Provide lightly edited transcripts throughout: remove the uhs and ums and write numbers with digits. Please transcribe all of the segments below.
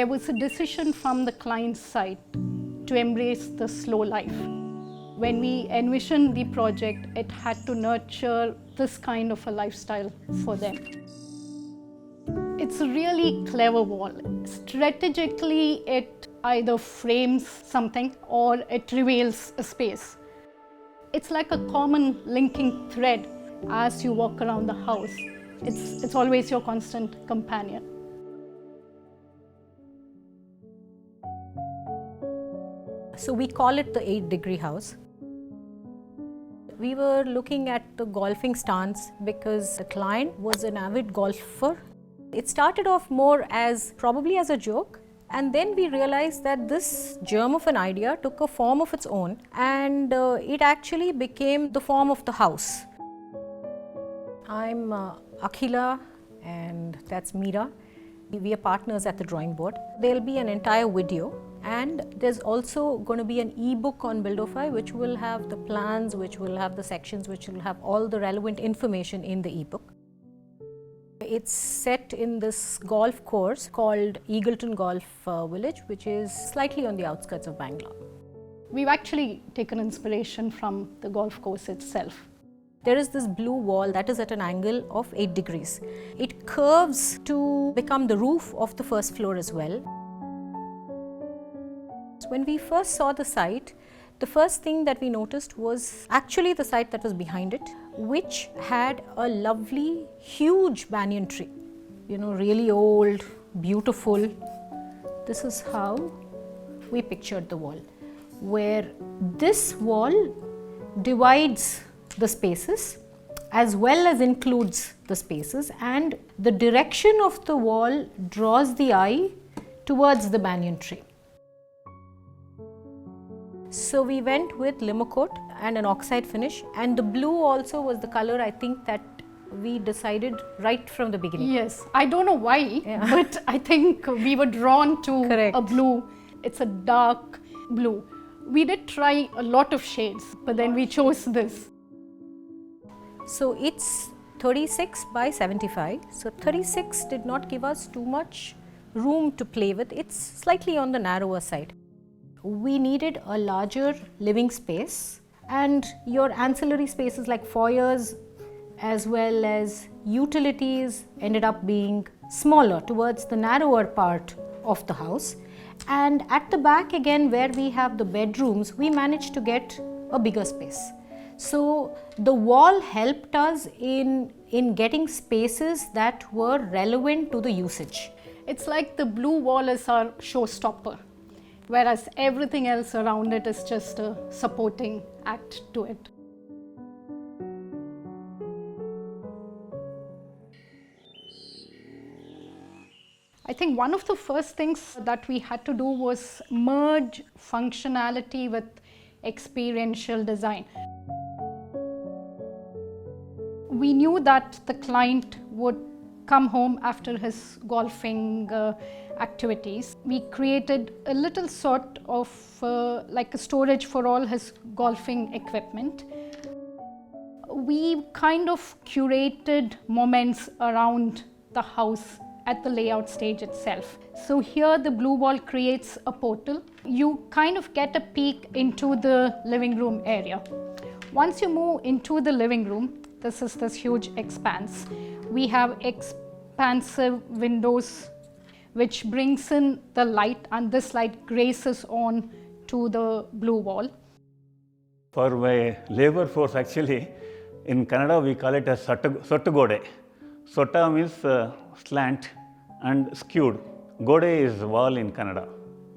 there was a decision from the client's side to embrace the slow life. When we envisioned the project, it had to nurture this kind of a lifestyle for them. It's a really clever wall. Strategically, it either frames something or it reveals a space. It's like a common linking thread as you walk around the house. It's always your constant companion. So we call it the 8-degree house. We were looking at the golfing stance because the client was an avid golfer. It started off more as probably as a joke, and then we realized that this germ of an idea took a form of its own, and it actually became the form of the house. I'm Akhila, and that's Meera. We are partners at the drawing board. There'll be an entire video, and there's also going to be an e-book on Buildofy, which will have the plans, which will have the sections, which will have all the relevant information in the e-book. It's set in this golf course called Eagleton Golf Village, which is slightly on the outskirts of Bangalore. We've actually taken inspiration from the golf course itself. There is this blue wall that is at an angle of 8 degrees. It curves to become the roof of the first floor as well. When we first saw the site, the first thing that we noticed was actually the site that was behind it, which had a lovely, huge banyan tree. You know, really old, beautiful. This is how we pictured the wall, where this wall divides the spaces as well as includes the spaces, and the direction of the wall draws the eye towards the banyan tree. So we went with limo coat and an oxide finish, and the blue also was the color I think that we decided right from the beginning. Yes, I don't know why, but I think we were drawn to Correct. a blue. It's a dark blue. We did try a lot of shades, but then we chose this. So it's 36 by 75. So 36 did not give us too much room to play with. It's slightly on the narrower side. We needed a larger living space, and your ancillary spaces like foyers as well as utilities ended up being smaller towards the narrower part of the house. And at the back again, where we have the bedrooms, we managed to get a bigger space. So the wall helped us in getting spaces that were relevant to the usage. It's like the blue wall is our showstopper, whereas everything else around it is just a supporting act to it. I think one of the first things that we had to do was merge functionality with experiential design. We knew that the client would come home after his golfing activities. We created a little sort of like a storage for all his golfing equipment. We kind of curated moments around the house at the layout stage itself. So here the blue wall creates a portal. You kind of get a peek into the living room area. Once you move into the living room, this is this huge expanse. We have expansive windows which brings in the light, and this light graces on to the blue wall. For my labor force, actually, in Kannada we call it as sottugode. Sotta means slant and skewed. Gode is wall in Kannada.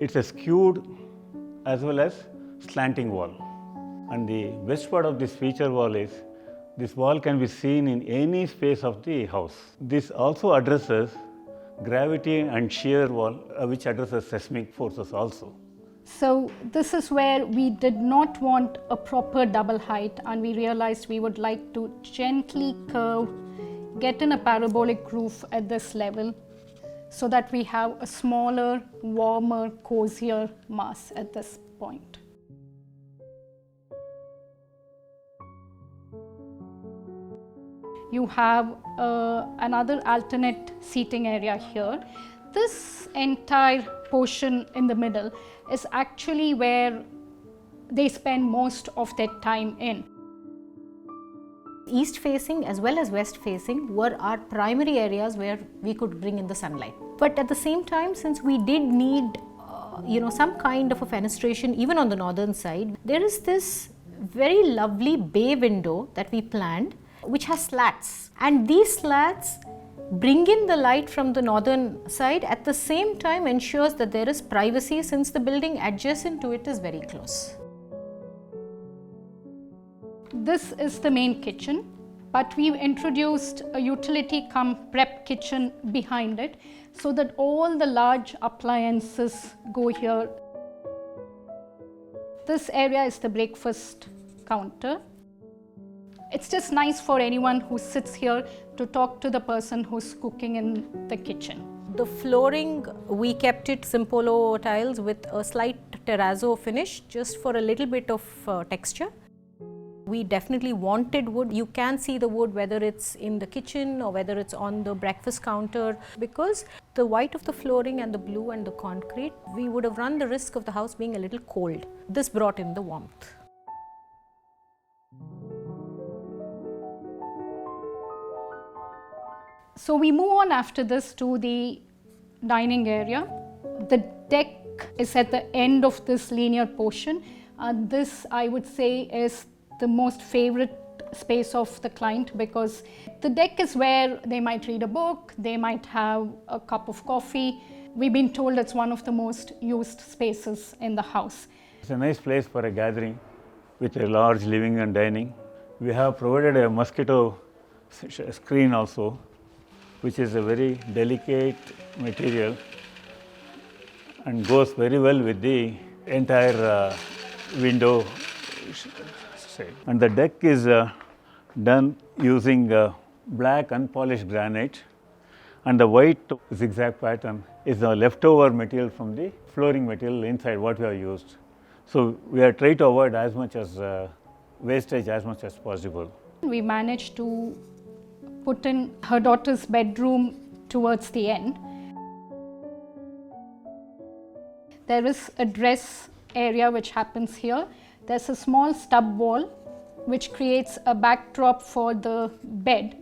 It's a skewed as well as slanting wall. And the best part of this feature wall is this wall can be seen in any space of the house. This also addresses gravity and shear wall, which addresses seismic forces also. So this is where we did not want a proper double height, and we realized we would like to gently curve, get in a parabolic roof at this level so that we have a smaller, warmer, cozier mass at this point. You have another alternate seating area here. This entire portion in the middle is actually where they spend most of their time in. East facing as well as west facing were our primary areas where we could bring in the sunlight. But at the same time, since we did need some kind of a fenestration even on the northern side, there is this very lovely bay window that we planned which has slats, and these slats bring in the light from the northern side, at the same time ensures that there is privacy since the building adjacent to it is very close. This is the main kitchen, but we've introduced a utility cum prep kitchen behind it so that all the large appliances go here. This area is the breakfast counter. It's just nice for anyone who sits here to talk to the person who's cooking in the kitchen. The flooring, we kept it Simpolo tiles with a slight terrazzo finish just for a little bit of texture. We definitely wanted wood. You can see the wood whether it's in the kitchen or whether it's on the breakfast counter, because the white of the flooring and the blue and the concrete, we would have run the risk of the house being a little cold. This brought in the warmth. So we move on after this to the dining area. The deck is at the end of this linear portion. This, I would say, is the most favorite space of the client, because the deck is where they might read a book, they might have a cup of coffee. We've been told it's one of the most used spaces in the house. It's a nice place for a gathering with a large living and dining. We have provided a mosquito screen also, which is a very delicate material and goes very well with the entire window. And the deck is done using black unpolished granite, and the white zigzag pattern is the leftover material from the flooring material inside what we have used. So we are trying to avoid as much as wastage as much as possible. We managed to put in her daughter's bedroom towards the end. There is a dress area which happens here. There's a small stub wall which creates a backdrop for the bed.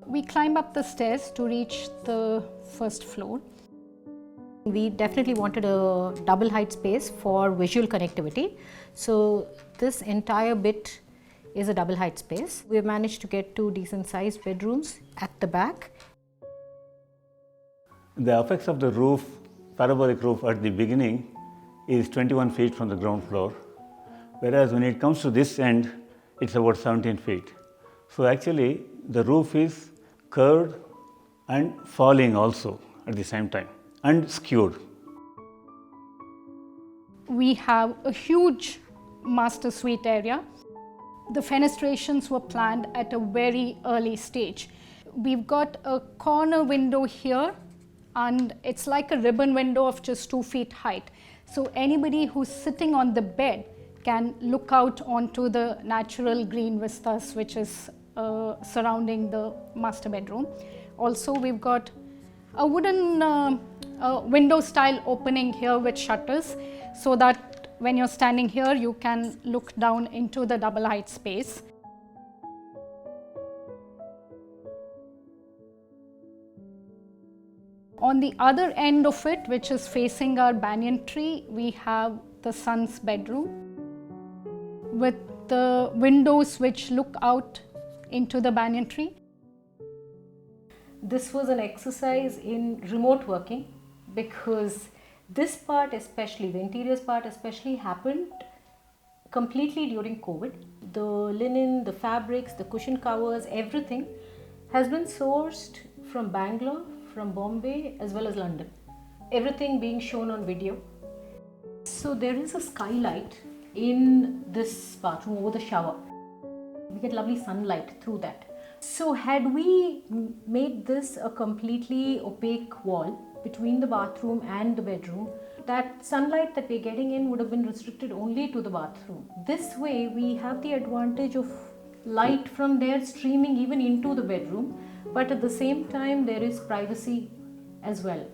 We climb up the stairs to reach the first floor. We definitely wanted a double height space for visual connectivity. So this entire bit is a double height space. We've managed to get 2 decent sized bedrooms at the back. The apex of the roof, parabolic roof at the beginning, is 21 feet from the ground floor, whereas when it comes to this end, it's about 17 feet. So actually the roof is curved and falling also at the same time and skewed. We have a huge master suite area. The fenestrations were planned at a very early stage. We've got a corner window here, and it's like a ribbon window of just 2 feet height. So anybody who's sitting on the bed can look out onto the natural green vistas which is surrounding the master bedroom. Also, we've got a wooden window style opening here with shutters, so that when you're standing here you can look down into the double height space. On the other end of it, which is facing our banyan tree, we have the son's bedroom with the windows which look out into the banyan tree. This was an exercise in remote working, because this part especially, the interiors part especially, happened completely during COVID. The linen, the fabrics, the cushion covers, everything has been sourced from Bangalore, from Bombay as well as London. Everything being shown on video. So there is a skylight in this bathroom over the shower. We get lovely sunlight through that. So had we made this a completely opaque wall between the bathroom and the bedroom, that sunlight that we're getting in would have been restricted only to the bathroom. This way we have the advantage of light from there streaming even into the bedroom, but at the same time there is privacy as well.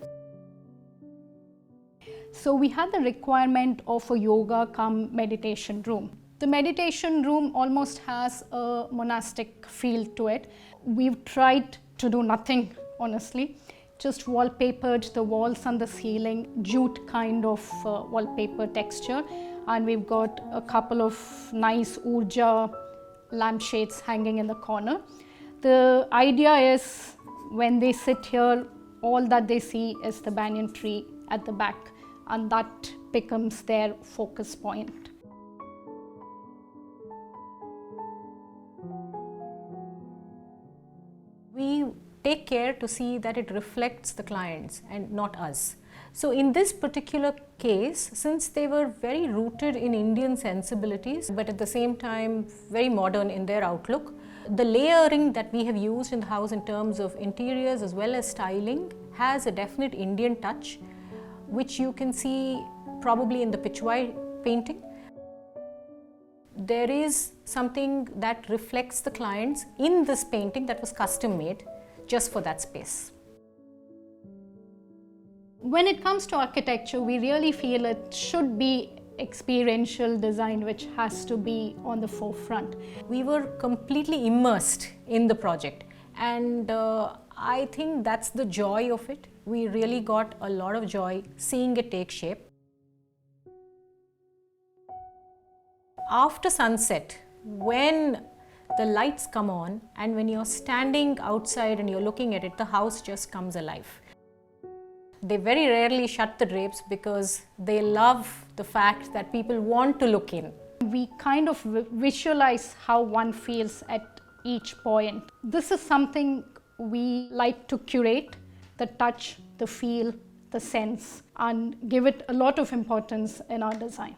So we had the requirement of a yoga cum meditation room. The meditation room almost has a monastic feel to it. We've tried to do nothing, honestly, just wallpapered the walls and the ceiling, jute kind of wallpaper texture, and we've got a couple of nice urja lampshades hanging in the corner. The idea is when they sit here, all that they see is the banyan tree at the back, and that becomes their focus point. We take care to see that it reflects the clients and not us. So in this particular case, since they were very rooted in Indian sensibilities, but at the same time very modern in their outlook, the layering that we have used in the house in terms of interiors as well as styling has a definite Indian touch, which you can see probably in the Pichwai painting. There is something that reflects the clients in this painting that was custom made just for that space. When it comes to architecture, we really feel it should be experiential design, which has to be on the forefront. We were completely immersed in the project, and I think that's the joy of it. We really got a lot of joy seeing it take shape. After sunset, when the lights come on and when you're standing outside and you're looking at it, the house just comes alive. They very rarely shut the drapes because they love the fact that people want to look in. We kind of visualize how one feels at each point. This is something we like to curate, the touch, the feel, the sense, and give it a lot of importance in our design.